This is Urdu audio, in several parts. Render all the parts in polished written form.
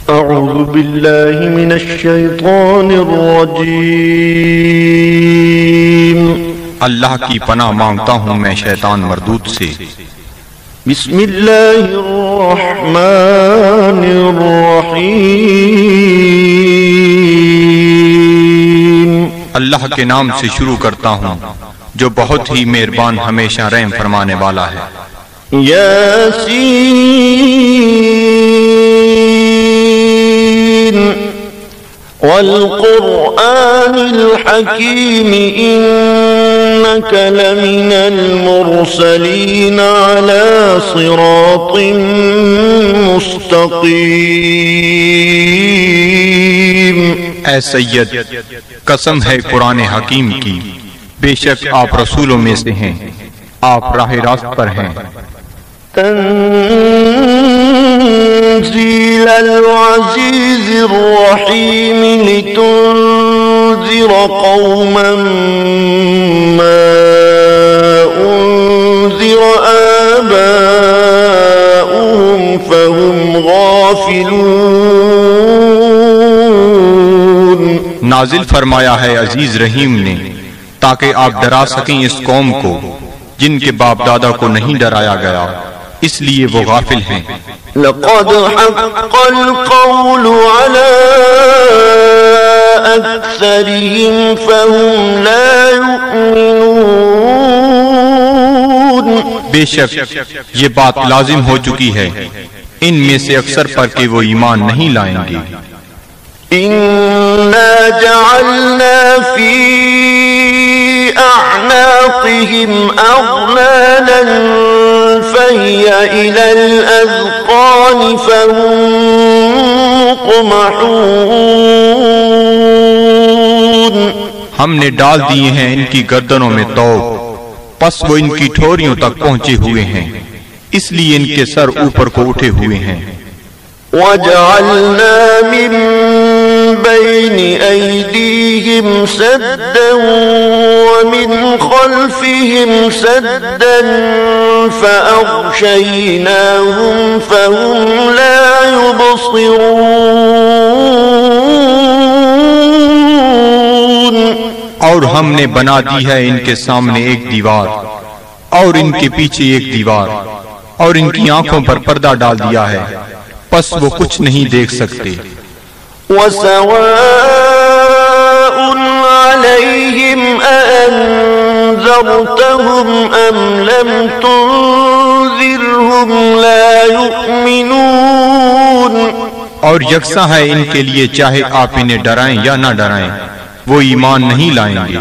اعوذ باللہ من الشیطان الرجیم۔ اللہ کی پناہ مانگتا ہوں میں شیطان مردود سے۔ بسم اللہ الرحمن الرحیم۔ اللہ کے نام سے شروع کرتا ہوں جو بہت ہی مہربان ہمیشہ رحم فرمانے والا ہے۔ یاسین والقرآن الحکیم انک لمن المرسلین علی صراط مستقیم۔ اے سید، قسم ہے قرآن حکیم کی، بے شک آپ رسولوں میں سے ہیں، آپ راہ راست پر ہیں۔ تنزیل العزیز الرحیم لتنذر قوما ما انذر آباؤهم فهم غافلون۔ نازل فرمایا ہے عزیز رحیم نے تاکہ آپ ڈرا سکیں اس قوم کو جن کے باپ دادا کو نہیں ڈرایا گیا، اس لیے وہ غافل ہیں۔ لقد حق القول على أكثرهم فهم لا يؤمنون۔ بے شک یہ بات لازم ہو چکی ہے ان میں سے اکثر پر کہ وہ ایمان نہیں لائیں گے۔ إنا جعلنا في أعناقهم أغلالا فهي إلى الأذقان فهم مقمحون۔ ہم نے ڈال دیے ہیں ان کی گردنوں میں طوق، پس وہ ان کی ٹھوریوں تک پہنچے ہوئے ہیں، اس لیے ان کے سر اوپر کو اٹھے ہوئے ہیں۔ وَجَعَلْنَا مِن بَيْنِ أَيْدِيهِمْ سَدًّا وَمِنْ خَلْفِهِمْ سَدًّا فَأَغْشَيْنَاهُمْ فَهُمْ لَا يُبْصِرُونَ۔ اور ہم نے بنا دی ہے ان کے سامنے ایک دیوار اور ان کے پیچھے ایک دیوار، اور ان کی آنکھوں پر پردہ ڈال دیا ہے، پس وہ کچھ نہیں دیکھ سکتے۔ وَسَوَاءٌ عَلَيْهِمْ أَأَنذَرْتَهُمْ أَمْ لَمْ تُنذِرْهُمْ لَا يُؤْمِنُونَ۔ اور یکساں ہے ان کے لیے چاہے آپ انہیں ڈرائیں یا نہ ڈرائیں، وہ ایمان نہیں لائیں گے۔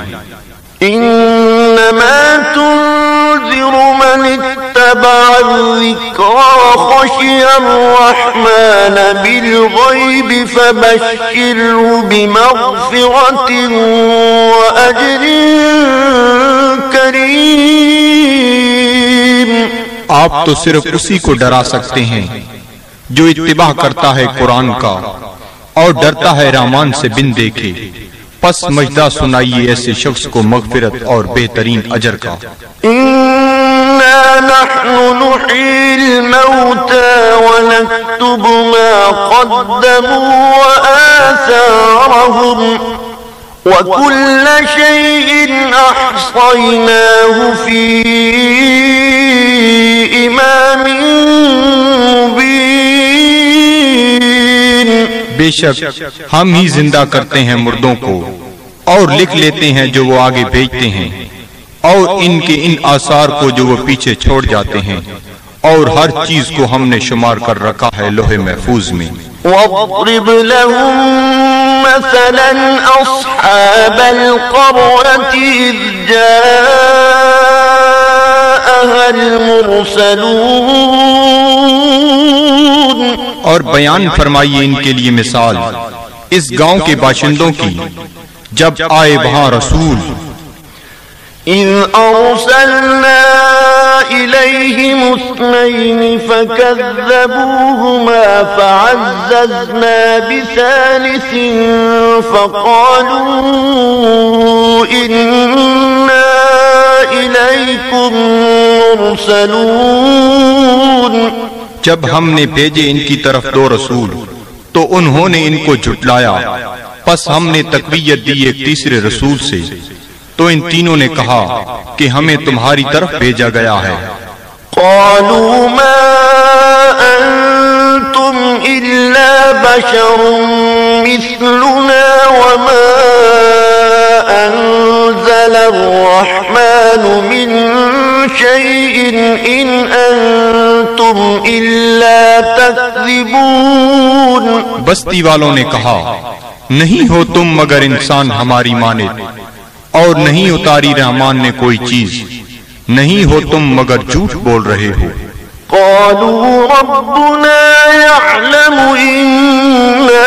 إِنَّمَا تُنذِرُ مَنِ اتَّبَعَ الذِّكْرَ وَخَشِيَ الرَّحْمَنَ بِالْغَيْبِ فَبَشِّرْهُ بِمَغْفِرَةٍ وَأَجْرٍ كَرِيمٍ۔ آپ تو صرف اسی کو ڈرا سکتے ہیں جو اتباع کرتا ہے قرآن کا اور ڈرتا ہے رحمان سے بن دیکھے، پس مجدہ سنائیے ایسے شخص کو مغفرت اور بہترین اجر کا۔ إِنَّا نَحْنُ نُحْيِي الْمَوْتَى وَنَكْتُبُ مَا قَدَّمُوا وَآثَارَهُمْ وَكُلَّ شَيْءٍ أَحْصَيْنَاهُ فِي إِمَامٍ مُبِينٍ۔ بے شک ہم ہی زندہ کرتے ہیں مردوں کو اور لکھ لیتے ہیں جو وہ آگے بھیجتے ہیں، اور ان کے ان آثار کو جو وہ پیچھے چھوڑ جاتے ہیں، اور ہر چیز کو ہم نے شمار کر رکھا ہے لوح محفوظ میں۔ وَاضْرِبْ لَهُم مَّثَلًا أَصْحَابَ الْقَرْيَةِ إِذْ جَاءَهَا الْمُرْسَلُونَ۔ اور بیان فرمائیے ان کے لیے مثال اس گاؤں کے باشندوں کی جب آئے وہاں رسول۔ إِذْ أَرْسَلْنَا إِلَيْهِمُ اثْنَيْنِ فَكَذَّبُوهُمَا فَعَزَّزْنَا بِثَالِثٍ فَقَالُوا إِنَّا إِلَيْكُمْ مُرْسَلُونَ۔ جب ہم نے بھیجے ان کی طرف دو رسول تو انہوں نے ان کو جھٹلایا، پس ہم نے تقویت دی ایک تیسرے رسول سے، تو ان تینوں نے کہا کہ ہمیں تمہاری طرف بھیجا گیا ہے۔ قالوا ما أنتم إلا بشر مثلنا وما أنزل الرحمن من شيء إن أنتم إلا تكذبون۔ بستی والوں نے کہا، نہیں ہو تم مگر انسان ہماری مانند، اور نہیں اتاری رحمان نے کوئی چیز، نہیں ہو تم مگر جھوٹ بول رہے ہو۔ قالوا ربنا يعلم إنا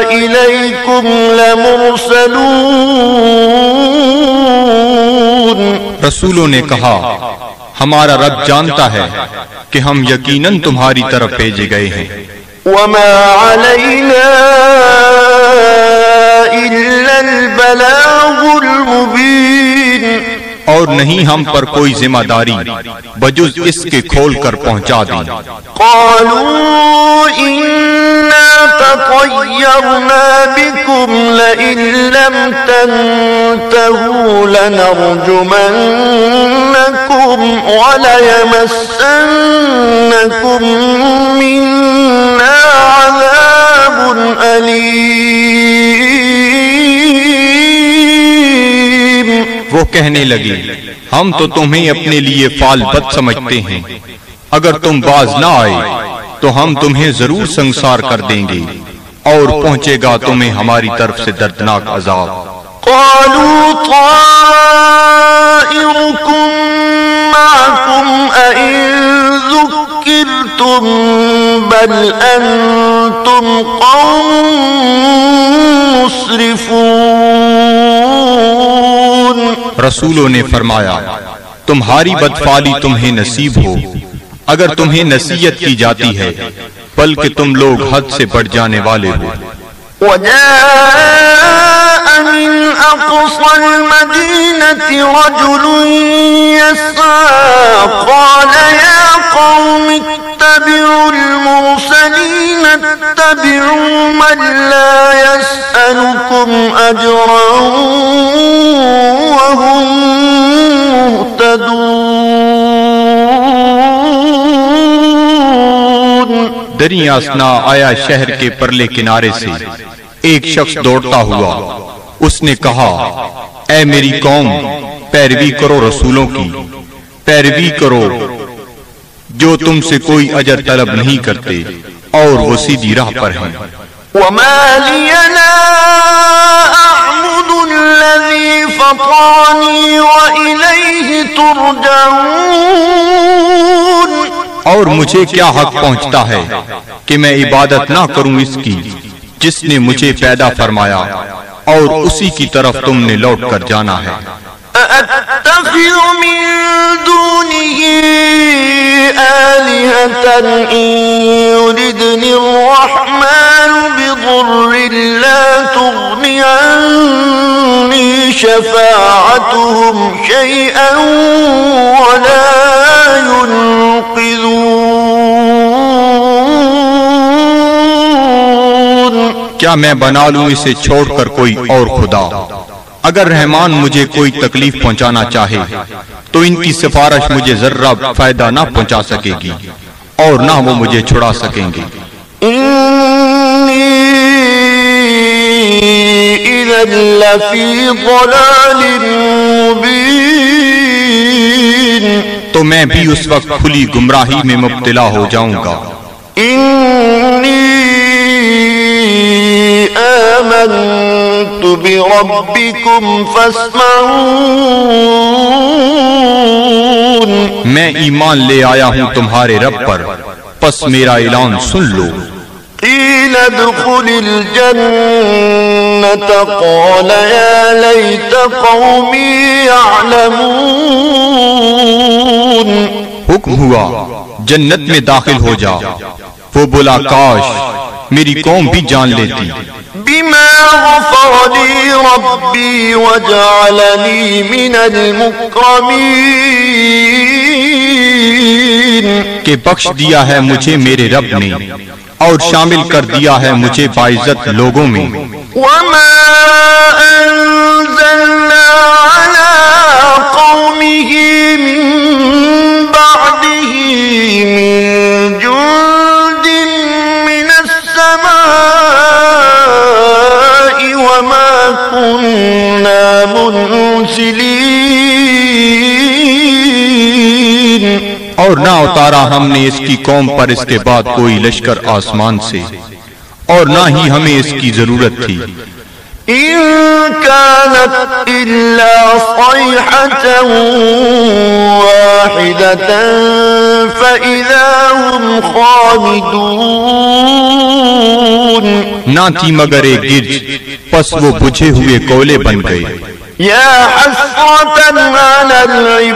إليكم لمرسلون۔ رسولوں نے کہا، ہمارا رب جانتا ہے کہ ہم یقیناً تمہاری طرف بھیجے گئے ہیں۔ وما علينا إلا البلاغ المبين۔ اور نہیں ہم پر کوئی ذمہ داری بجز اس کے کھول کر پہنچا دیں۔ قالوا إنا تطيرنا بكم لئن لم تنتهوا لنرجمنكم وليمسنكم منا عذاب أليم۔ وہ کہنے لگے، ہم تو تمہیں اپنے لیے فال بد سمجھتے ہیں، اگر تم باز نہ آئے تو ہم تمہیں ضرور سنسار کر دیں گے، اور پہنچے گا تمہیں ہماری طرف سے دردناک عذاب۔ قالوا طائركم معكم أئن ذكرتم بل أنتم قوم مسرفون۔ رسولوں نے فرمایا، تمہاری بدفعلی تمہیں نصیب ہو اگر تمہیں نصیحت کی جاتی ہے، بلکہ تم لوگ حد سے بڑھ جانے والے ہو۔ وجاء من أقصى المدينة رجل يسعى قال يا قوم اتبعوا المرسلين اتبعوا من لا يسألكم أجرا وهم مهتدون۔ دریا اسنا آیا شہر کے پرلے کنارے سے ایک شخص دوڑتا ہوا، اس نے کہا، اے میری قوم، پیروی کرو رسولوں کی، پیروی کرو جو تم سے کوئی اجر طلب نہیں کرتے اور وہ سیدھی راہ پر ہیں۔ وما لي لا أعبد الذي فطرني وإليه ترجعون۔ اور مجھے کیا حق پہنچتا ہے کہ میں عبادت نہ کروں اس کی جس نے مجھے پیدا فرمایا اور اسی کی طرف تم نے لوٹ کر جانا ہے۔ أأتخذ من دونه آلهة إن يردني الرحمن بضر لا تغني عني شفاعتهم شيئا ولا ينقذون۔ کیا میں بنا لوں اسے چھوڑ کر کوئی اور خدا؟ اگر رحمان مجھے کوئی تکلیف پہنچانا چاہے تو ان کی سفارش مجھے ذرہ فائدہ نہ پہنچا سکے گی اور نہ وہ مجھے چھڑا سکیں گے۔ إني إذا لفي ضلال مبين۔ تو میں بھی اس وقت کھلی گمراہی میں مبتلا ہو جاؤں گا۔ إني آمنت بربكم فاسمعون۔ میں ایمان لے آیا ہوں تمہارے رب پر، پس میرا اعلان سن لو۔ قيل ادخل الجنة قال يا ليت قومي يعلمون۔ حکم ہوا جنت میں داخل ہو جا، وہ بولا کاش میری قوم بھی جان لیتی۔ بما غفر لي ربي وجعلني من المكرمين۔ کہ بخش دیا ہے مجھے میرے رب نے اور شامل کر دیا ہے مجھے باعزت لوگوں میں۔ وما أنزلنا على قومه من بعده من جند من السماء وما كنا منزلين، اور نہ اتارا ہم نے اس کی قوم پر اس کے بعد کوئی لشکر آسمان سے، اور نہ ہی ہمیں اس کی ضرورت تھی۔ إن كانت إلا صيحة واحدة فإذا هم خامدون، نہ تھی مگر ایک گرج، پس وہ بجھے ہوئے کولے بن گئے۔ يا حسرة على العباد،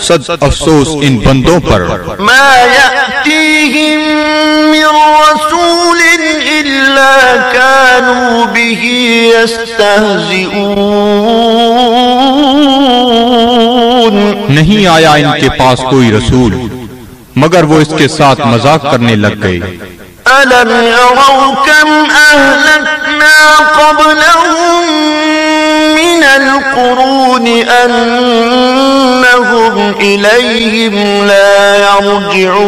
صد افسوس ان بندوں پر، ما يأتيهم من رسول إلا كانوا به يستهزئون، نہیں آیا ان کے پاس کوئی رسول مگر وہ اس کے ساتھ مذاق کرنے لگ گئے۔ ألم يروا كم أهلكنا قبلهم من القرون أنهم إليهم لا يرجعون،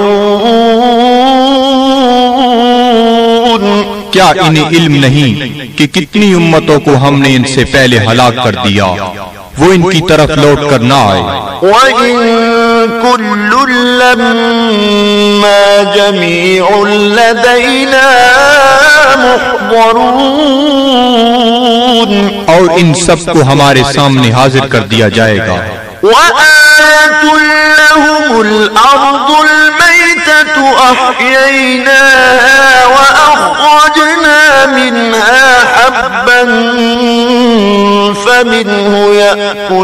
کیا انہیں علم نہیں کہ کتنی امتوں کو ہم نے ان سے پہلے ہلاک کر دیا، وہ ان کی طرف لوٹ کر نہ آئے۔ وَإِن كُلٌّ لَّمَّا جَمِيعٌ لَّدَيْنَا مُحْضَرُونَ، اور ان سب کو ہمارے سامنے حاضر کر دیا جائے گا۔ وَآيَةٌ لَّهُمُ الْأَرْضُ الْمَيْتَةُ أَحْيَيْنَاهَا وَأَخْرَجْنَا مِنْهَا حَبًّا فَمِنْهُ يَأْكُلُونَ،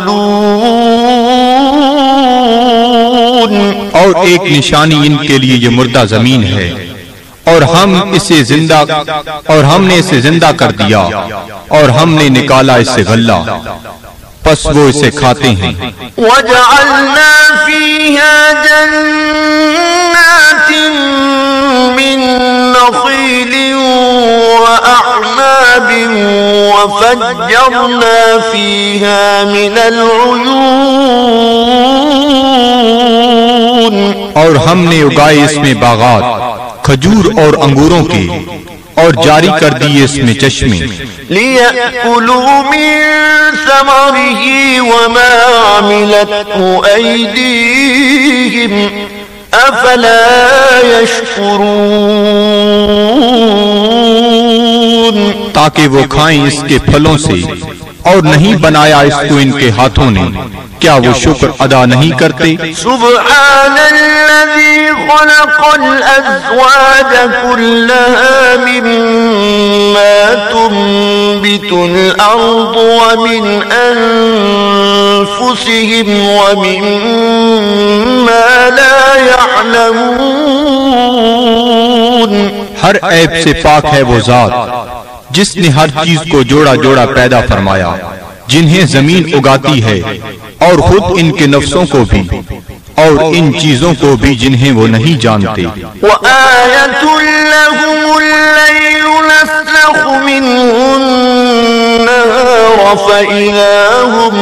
اور ایک نشانی ان کے لیے یہ مردہ زمین ہے، اور ہم نے اسے زندہ کر دیا، اور ہم نے نکالا اس سے غلہ، پس وہ اسے کھاتے ہیں۔ وَجَعَلْنَا فِيهَا جَنَّاتٍ مِّن نَّخِيلٍ وَأَعْنَابٍ وَفَجَّرْنَا فِيهَا مِنَ الْعُيُونِ، اور ہم نے اگائے اس میں باغات کھجور اور انگوروں کے، اور جاری کر دیے اس میں چشمے، لِيَأْكُلُوا مِن ثَمَرِهِ وَمَا عَمِلَتْهُ أَيْدِيهِمْ أَفَلَا يَشْكُرُونَ، تاکہ وہ کھائیں اس کے پھلوں سے، اور نہیں بنایا اس کو ان کے ہاتھوں نے، کیا وہ شکر ادا نہیں کرتے؟ سبحان الذي خلق الأزواج كلها مما تنبت الأرض ومن أنفسهم ومما لا يعلمون، ہر عیب سے پاک ہے وہ ذات جس نے ہر چیز کو جوڑا جوڑا پیدا فرمایا، جنہیں زمین اگاتی ہے اور خود ان کے نفسوں کو بھی، اور ان چیزوں کو بھی جنہیں وہ نہیں جانتے۔ وَآيَةٌ لَّهُمُ اللَّيْلُ نَسْلَخُ مِنْهُ النَّهَارَ فَإِذَا هُم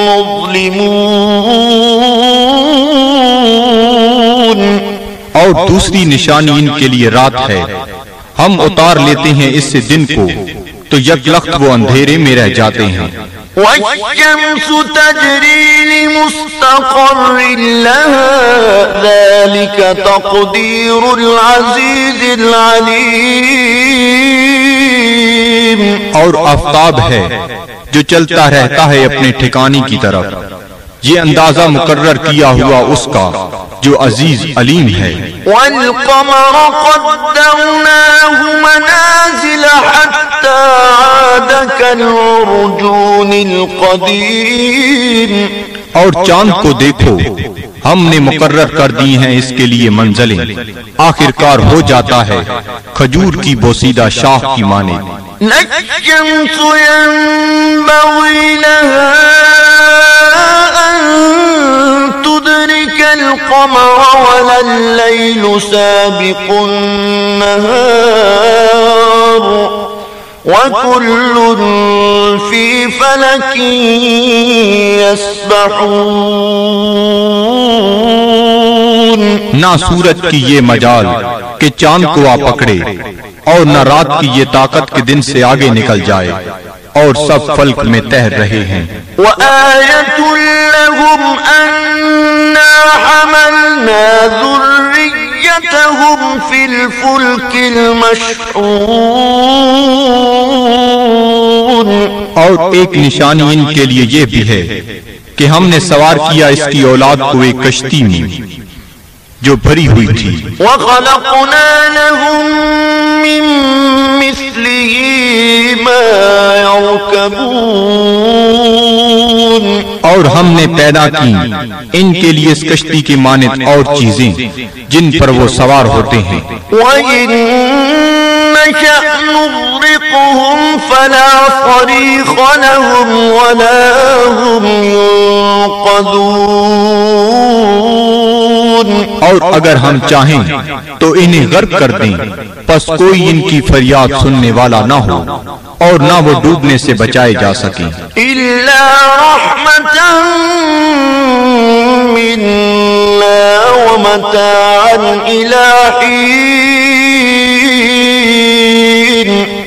مُظْلِمُونَ، اور دوسری نشانی ان کے لیے رات ہے، ہم اتار لیتے ہیں اس سے دن کو، تو یک لخت وہ اندھیرے میں رہ جاتے ہیں۔ وَالشَّمْسُ تَجْرِي لِمُسْتَقَرٍّ لَّهَا ذَلِكَ تَقْدِيرُ الْعَزِيزِ الْعَلِيمِ، اور آفتاب ہے جو چلتا رہتا ہے اپنے ٹھکانے کی طرف، یہ اندازہ مقرر کیا ہوا اس کا جو عزیز علیم ہے۔ وَالْقَمَرَ قَدَّرْنَاهُ مَنَازِلَ حَتَّى عَادَ كَالْعُرْجُونِ الْقَدِيمِ، اور چاند کو دیکھو، ہم نے مقرر کر دی ہیں اس کے لیے منزلیں، آخر کار ہو جاتا ہے کھجور کی بوسیدہ شاخ کی مانند۔ لَلشَّمْسُ يَنبَغِي لَهَا أَن لتدرك القمر ولا الليل سابق النهار وكل في فلك يسبحون. نہ سورج کی یہ مجال کہ چاند کو آ پکڑے اور نہ رات کی یہ طاقت کہ دن سے آگے نکل جائے، اور سب فلک میں تیر رہے ہیں. وآية لهم أنا حملنا ذريتهم في الفلك المشحون. اور ایک نشانی ان کے لیے یہ بھی ہے کہ ہم نے سوار کیا اس کی اولاد کو ایک کشتی میں جو بھری ہوئی تھی. وخلقنا لهم من مثله ما يركبون. اور ہم نے پیدا کی ان کے لیے اس کشتی کی مانند اور چیزیں جن پر وہ سوار ہوتے ہیں. وَإِن نَّشَأْ نُغْرِقْهُمْ فَلَا صَرِيخَ لَهُمْ وَلَا هُمْ يُنقَذُونَ. اور اگر ہم چاہیں تو انہیں غرق کر دیں، پس کوئی ان کی فریاد سننے والا نہ ہو اور نہ وہ ڈوبنے سے بچائے جا سکیں. إِلَّا رَحْمَةً مِّنَّا وَمَتَاعًا إِلَىٰ حِينٍ.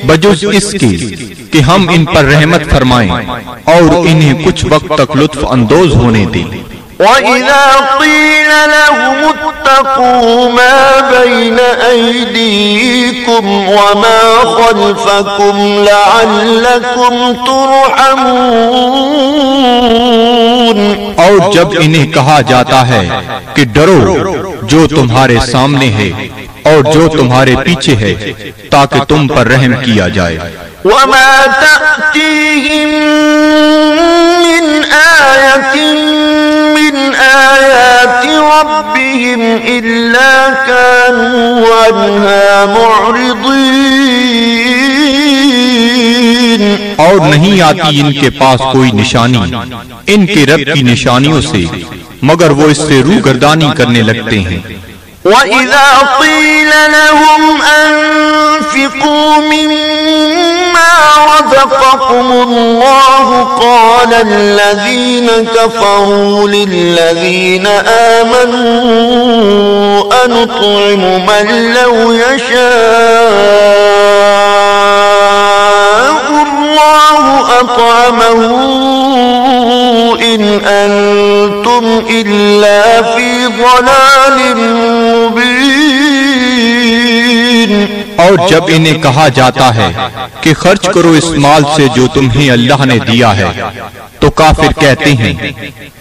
بجز اس کے کہ ہم ان پر رحمت فرمائیں اور انہیں کچھ وقت تک لطف اندوز ہونے دیں. وَإِذَا قِيلَ لَهُمُ اتَّقُوا مَا بَيْنَ أَيْدِيكُمْ وَمَا خَلْفَكُمْ لَعَلَّكُمْ تُرْحَمُونَ. اور جب انہیں کہا جاتا ہے کہ ڈرو جو تمہارے سامنے ہے اور جو تمہارے پیچھے ہے تاکہ تم پر رحم کیا جائے. وَمَا تَأْتِيهِم مِّنْ آيَةٍ من آيات ربهم إلا كانوا عنها معرضين. اور نہیں آتی ان کے پاس کوئی نشانی ان کے رب کی نشانیوں سے مگر وہ اس سے روگردانی کرنے لگتے ہیں. وَإِذَا قِيلَ لَهُمْ أَنفِقُوا مِمَّا رَزَقَكُمُ اللَّهُ قَالَ الَّذِينَ كَفَرُوا لِلَّذِينَ آمَنُوا أَنُطْعِمُ مَن لَّوْ يَشَاءُ اللَّهُ أَطْعَمَهُ إِنْ أَنتُمْ إِلَّا فِي ضَلَالٍ مُبِينٍ. اور جب انہیں کہا جاتا ہے کہ خرچ کرو اس مال سے جو تمہیں اللہ نے دیا ہے تو کافر کہتے ہیں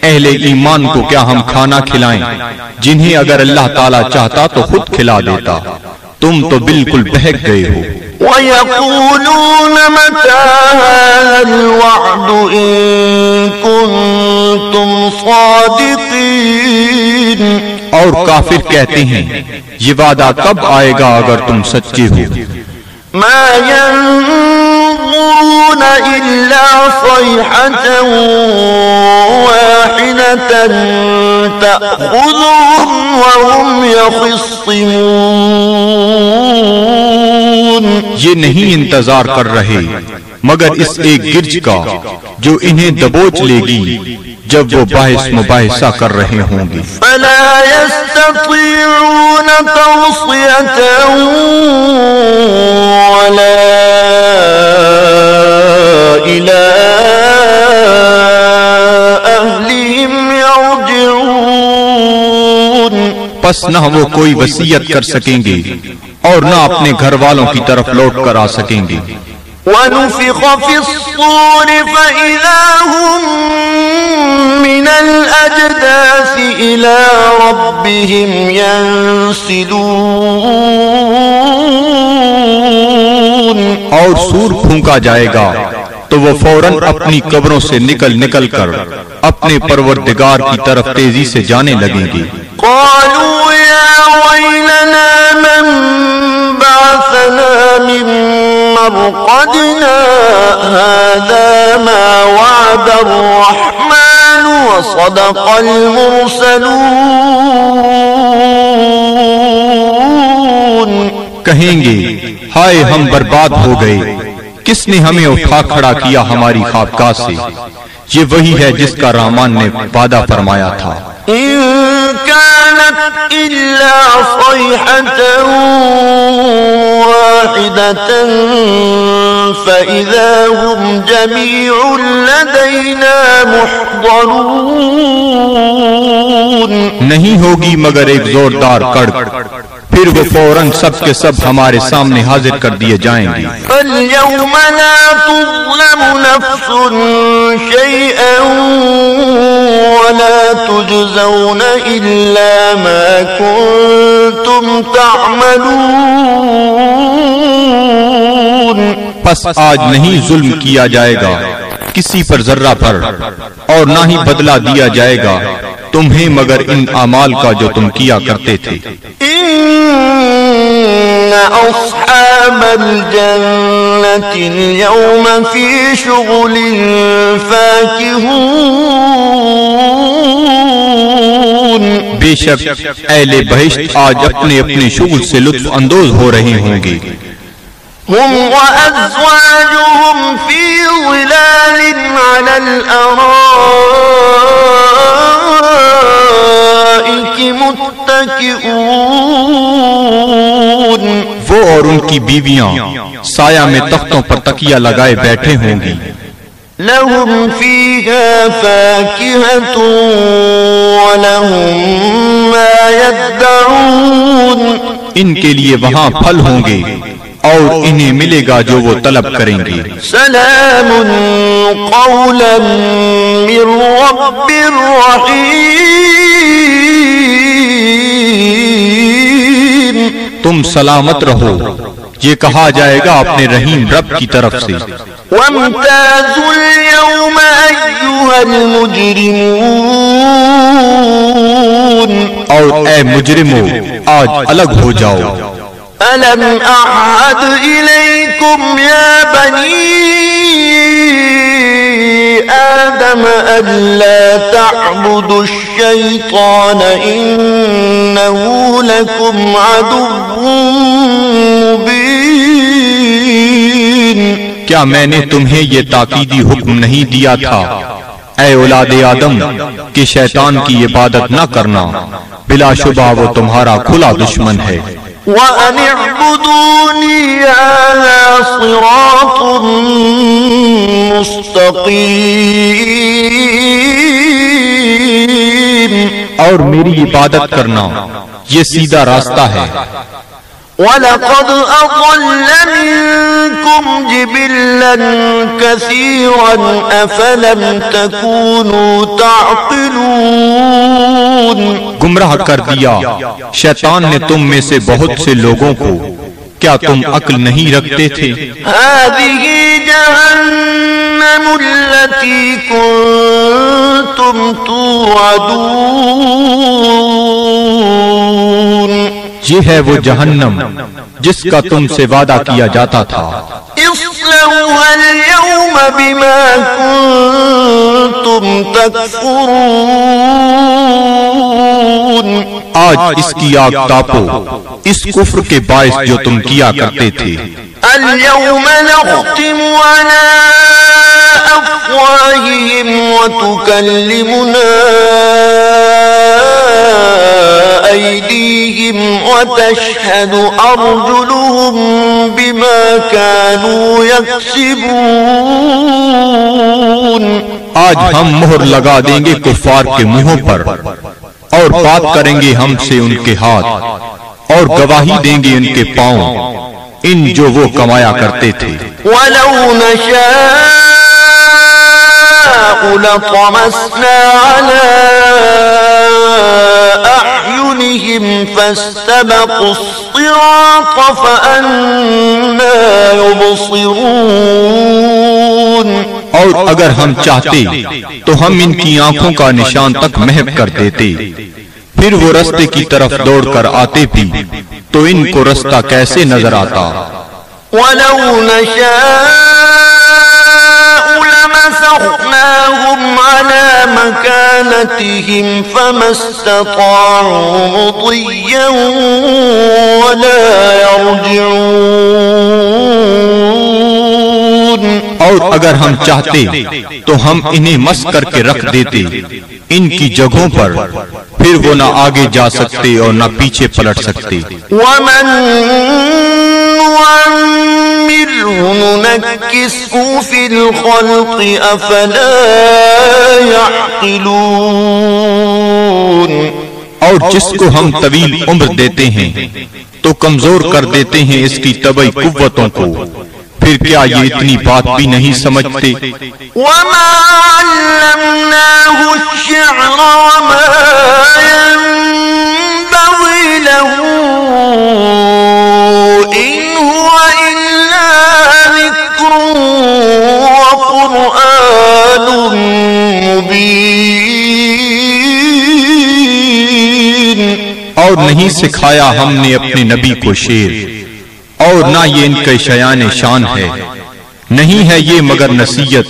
اہل ایمان کو کیا ہم کھانا کھلائیں جنہیں اگر اللہ تعالیٰ چاہتا تو خود کھلا دیتا، تم تو بالکل بہک گئے ہو. وَيَقُولُونَ مَتَىٰ هَٰذَا الْوَعْدُ إِن كُنتُمْ صَادِقِينَ. اور کافر کہتے ہیں یہ وعدہ کب آئے گا اگر تم سچے ہو. مَا يَنظُرُونَ إِلَّا صَيْحَةً وَاحِدَةً تَأْخُذُهُمْ وَهُمْ يَخِصِّمُونَ. یہ نہیں انتظار کر رہے مگر اس ایک گرج کا جو انہیں دبوچ لے گی جب وہ باحث مباحثہ کر رہے ہوں گے. فَلَا يَسْتَطِيعُونَ تَوْصِيَةً وَلَا إِلَىٰ أَهْلِهِمْ يَرْجِعُونَ. پس نہ وہ کوئی وصیت کر سکیں گے اور نہ اپنے گھر والوں کی طرف لوٹ کر آ سکیں گے. وَنُفِخَ فِي الصُّورِ فَإِذَا هُم مِّنَ الْأَجْدَاثِ إِلَىٰ رَبِّهِمْ يَنسِلُونَ. اور سور پھونکا جائے گا تو وہ فوراً اپنی قبروں سے نکل کر اپنے پروردگار کی طرف تیزی سے جانے لگیں گے. قالوا يا ويلنا من بعثنا من مرقدنا هذا ما وعد الرحمن وصدق المرسلون. کہیں گے ہائے ہم برباد ہو گئے، کس نے ہمیں اٹھا کھڑا کیا ہماری خوابگاہ سے؟ یہ وہی ہے جس کا رحمان نے وعدہ فرمایا تھا. إن كانت إلا صيحة واحدة فإذا هم جميع لدينا محضرون. نہیں ہوگی مگر ایک زوردار کڑک، پھر وہ فوراً سب کے سب ہمارے سامنے حاضر کر دیے جائیں گے. فاليوم لا تظلم نفس شيئا ولا تجزون إلا ما كنتم تعملون. پس آج نہیں ظلم کیا جائے گا کسی پر ذرہ پر، اور نہ ہی بدلہ دیا جائے گا تمہیں مگر ان اعمال کا جو تم کیا کرتے تھے. إن أصحاب الجنة اليوم في شغل فاكهون. بے شک اہل بہشت آج اپنے اپنے شغل سے لطف اندوز ہو رہے ہوں گے. هم وأزواجهم في ظلال على الأرائك متكئون. وہ اور ان کی بیویاں سایہ میں تختوں پر تکیہ لگائے بیٹھے ہوں گی. لهم فيها فاكهة ولهم ما يدعون. ان کے لیے وہاں پھل ہوں گے اور انہیں ملے گا جو وہ طلب کریں گے. سلام قولا من رب رحیم. تم سلامت رہو، یہ کہا جائے گا اپنے رحیم رب کی طرف سے. وامتازوا اليوم أيها المجرمون. اور اے مجرمو آج الگ ہو جاؤ. ألم أعهد إليكم يا بني آدم ألا تعبدوا الشيطان إنه لكم عدو مبين. کیا میں نے تمہیں یہ تاکیدی حکم نہیں دیا تھا اے اولاد آدم کہ شیطان کی عبادت نہ کرنا، بلا شبہ وہ تمہارا کھلا دشمن ہے. وَأَنِ اعْبُدُونِي هَذَا صِرَاطٌ مُسْتَقِيمٌ. اور میری عبادت کرنا یہ سیدھا راستہ ہے. وَلَقَدْ أَضَلَّ مِنكُمْ جِبِلًّا كَثِيرًا أَفَلَمْ تَكُونُوا تَعْقِلُونَ. گمراہ کر دیا شیطان نے تم میں سے بہت سے لوگوں کو، کیا تم عقل نہیں رکھتے تھے؟ هَذِهِ جَهَنَّمُ الَّتِي كُنتُمْ تُوعَدُونَ. یہ ہے وہ جہنم جس کا تم سے وعدہ کیا جاتا تھا. اصلوها اليوم بما كنتم تكفرون. آج اس کی آگ تاپو اس کفر کے باعث جو تم کیا کرتے تھے. اليوم نختم على أفواههم وتكلمنا أيديهم وتشهد أرجلهم بما كانوا يكسبون. آج ہم مہر لگا دیں گے کفار کے منہوں پر، اور بات کریں گے ہم سے ان کے ہاتھ، اور گواہی دیں گے ان کے پاؤں ان جو وہ کمایا کرتے تھے. وَلَوْ نَشَاءُ لَطَمَسْنَا عَلَىٰ أَعْيُنِهِمْ فَاسْتَبَقُوا الصِّرَاطَ فَأَنَّىٰ يُبْصِرُونَ. اور اگر ہم چاہتے تو ہم ان کی آنکھوں کا نشان تک محو کر دیتے، پھر وہ رستے کی طرف دوڑ کر آتے بھی تو ان کو رستہ کیسے نظر آتا. وَلَوْ نَشَاءُ لمسخناهم على مكانتهم فما استطاعوا مضيا ولا يرجعون. اور اگر ہم چاہتے تو ہم انہیں مس کر کے رکھ دیتے ان کی جگہوں پر، پھر وہ نہ آگے جا سکتے اور نہ پیچھے پلٹ سکتے. ومن نعمره ننكسه في الخلق افلا يعقلون. اور جس کو ہم طویل عمر دیتے ہیں تو کمزور کر دیتے ہیں اس کی طبعی قوتوں کو، پھر کیا یہ اتنی بات بھی نہیں سمجھتے؟ وما علمناه الشعر وما ينبغي له إن هو إلا ذكر وقرآن مبين. اور نہیں سکھایا ہم نے اپنے نبی کو شعر، اور نہ یہ ان کے شایان شان ہے، نہیں ہے یہ مگر نصیحت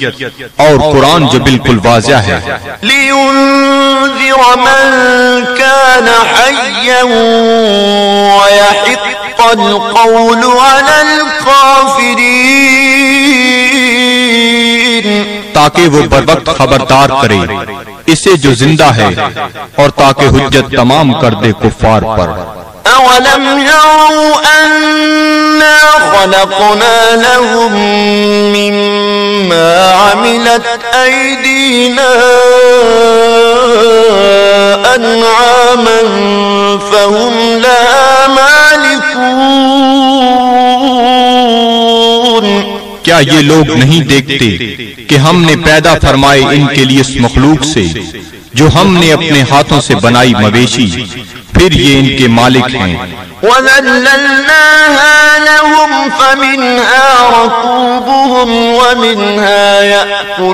اور قرآن جو بالکل واضح ہے. لِيُنذِرَ مَن كَانَ حَيًّا وَيَحِقَّ الْقَوْلُ عَلَى الْكَافِرِينَ. تاکہ وہ بروقت خبردار کرے اسے جو زندہ ہے، اور تاکہ حجت تمام کر دے کفار پر. أَوَلَمْ يَرَوْا أَنَّا خَلَقْنَا لَهُم مِّمَّا عَمِلَتْ أَيْدِينَا أَنْعَامًا فَهُمْ لَهَا مَالِكُونَ. کیا یہ لوگ نہیں دیکھتے کہ ہم نے پیدا فرمائے ان کے لیے اس مخلوق سے جو ہم نے اپنے ہاتھوں سے بنائی مویشی، پھر یہ ان کے مالک ہیں. وَذَلَّلْنَاهَا لَهُمْ فَمِنْهَا رَكُوبُهُمْ وَمِنْهَا يَأْكُلُونَ.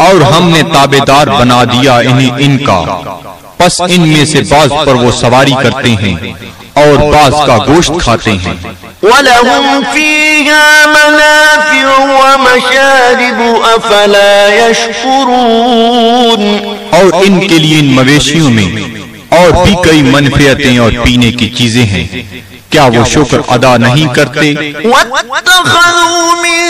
اور ہم نے تابعدار بنا دیا انہیں ان کا، پس ان میں سے بعض پر وہ سواری کرتے ہیں اور بعض کا گوشت کھاتے ہیں. وَلَهُمْ فِيهَا مَنَافِعُ وَمَشَارِبُ أَفَلَا يَشْكُرُونَ. اور ان کے لیے ان مویشیوں میں اور بھی کئی منفعتیں اور پینے کی چیزیں ہیں، کیا وہ شکر ادا نہیں کرتے؟ وَاتَّخَذُوا مِن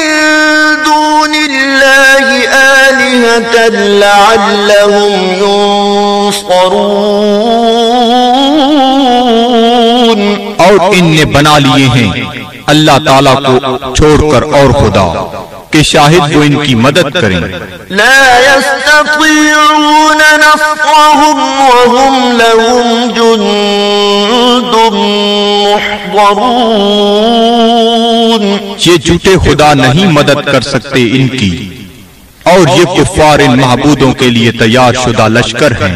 دُونِ اللَّهِ آلِهَةً لَعَلَّهُمْ يُنصَرُونَ. اور ان نے بنا لیے ہیں اللہ تعالیٰ کو چھوڑ کر اور خدا کہ شاہد وہ ان کی مدد کریں. لا يستطيعون نصرهم وهم لهم جند محضرون. یہ جھوٹے خدا نہیں مدد کر سکتے ان کی، اور یہ کفار ان معبودوں کے لیے تیار شدہ لشکر ہیں.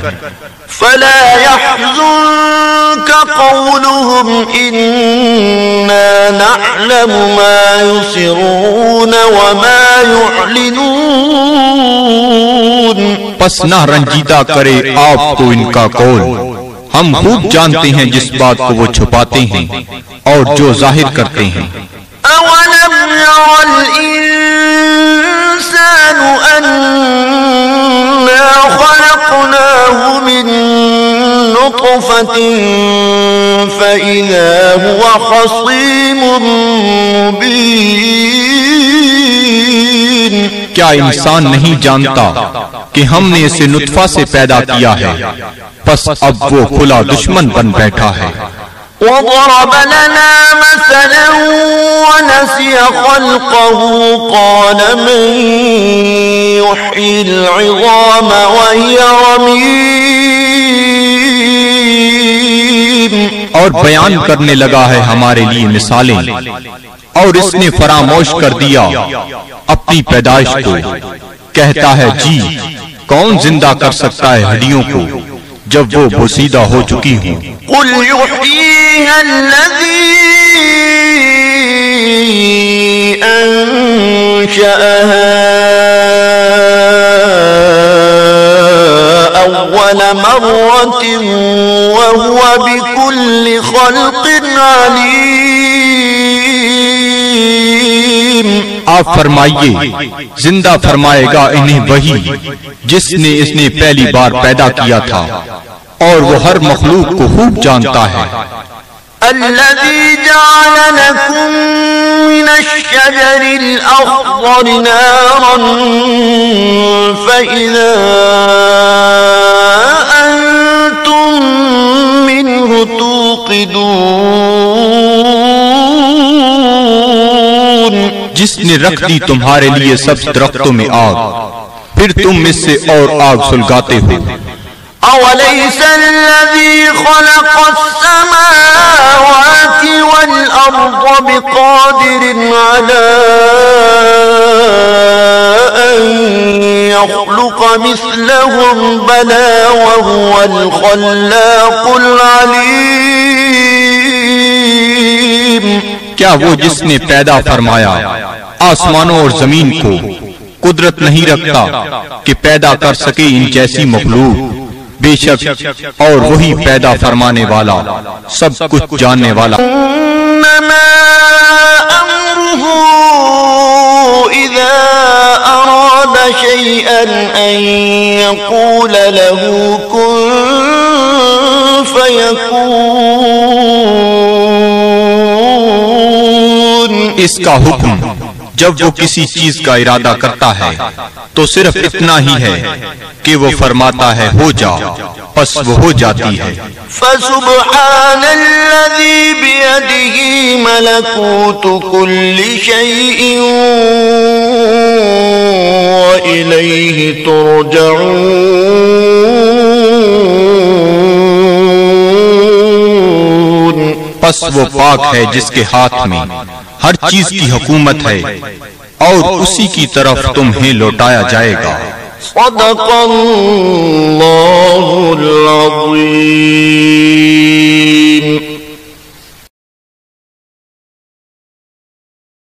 فلا يحزنك قولهم إنا نعلم ما يسرون وما يعلنون. پس نہ رنجیدہ کرے آپ کو ان کا قول، ہم خوب جانتے ہیں جس بات کو وہ چھپاتے ہیں اور جو ظاہر کرتے ہیں. أولم ير الإنسان أنا خلقناه من نطفة فإذا هو خصيم مبين. کیا انسان نہیں جانتا کہ ہم نے اسے نطفہ سے پیدا کیا ہے، پس اب وہ کھلا دشمن بن بیٹھا ہے. وضرب لنا مثلا ونسي خلقه قال من يحيي العظام وهي رميم. اور بیان کرنے لگا ہے ہمارے لیے مثالیں، اور اس نے فراموش کر دیا اپنی پیدائش کو. کہتا ہے جی کون زندہ کر سکتا ہے ہڈیوں کو جب وہ بوسیدہ ہو چکی ہوں. قل يحييها الذي أنشأها أول مرة وهو بكل خلق عليم. آپ فرمائیے زندہ فرمائے گا انہیں وہی جس نے اس نے پہلی بار پیدا کیا تھا اور وہ ہر مخلوق کو خوب جانتا ہے۔ الذي جعل لكم من الشجر الأخضر نارا فإذا أنتم منه توقدون، جس نے رکھ دی تمہارے لیے سب درختوں میں آگ، پھر تم اس سے اور آگ سلگاتے ہو۔ أوليس الذي خلق السماوات والأرض بقادر على أن يخلق مثلهم بلى وهو الخلاق العليم۔ کیا وہ جس نے پیدا فرمایا آسمانوں اور زمین کو قدرت نہیں رکھتا کہ پیدا کر سکے ان جیسی مخلوق؟ بے شک اور وہی پیدا فرمانے والا سب کچھ جاننے والا۔ انما امره اذا اراد شيئا ان يقول له كن فيكون، اس کا حکم جب وہ کسی چیز کا ارادہ کرتا ہے تو صرف اتنا ہی ہے کہ وہ فرماتا ہے ہو جا، پس وہ ہو جاتی ہے۔ فسبحان الذي بيده ملكوت كل شيء وإليه ترجعون، پس وہ پاک ہے جس کے ہاتھ میں ہر چیز کی حکومت ہے اور اسی کی طرف تمہیں لوٹایا جائے گا۔ صدق اللہ العظیم۔